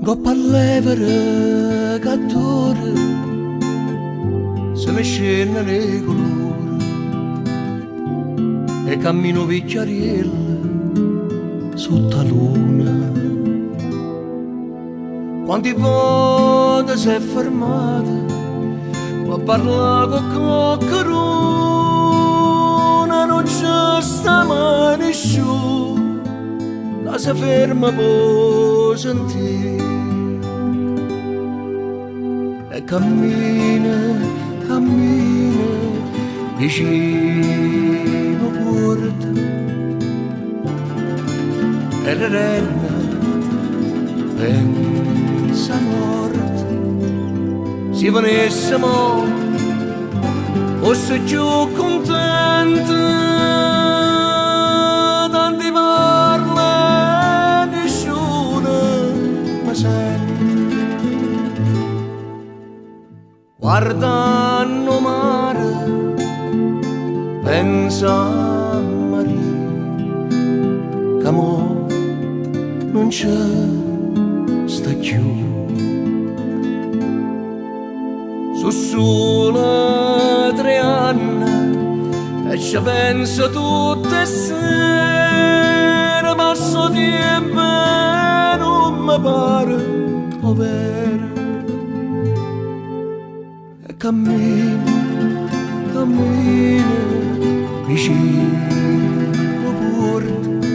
Coppa a levere cattura, se ne scende nei colori e cammino picchiariella sotto la luna. Quanti volte si è fermata a parlare con qualcuno, non c'è sta mai nessuno che si ferma per sentire. E cammina, cammina vicino porta e renna pensa morte. Se venissimo fosse più contenta, tanti parla nessuno ma sente. Guardando mare, pensa a Maria, che mo non c'è, sta più. Su solo 3 anni e ci penso tutte sere, passo tempo e non mi pare povera. Cammina, cammina vicino porta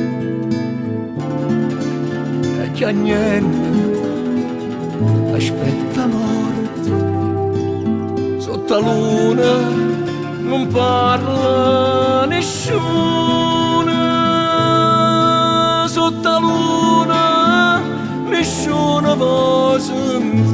e che niente aspetta morte. Sotto la luna non parla nessuno, sotto la luna nessuno può sentire.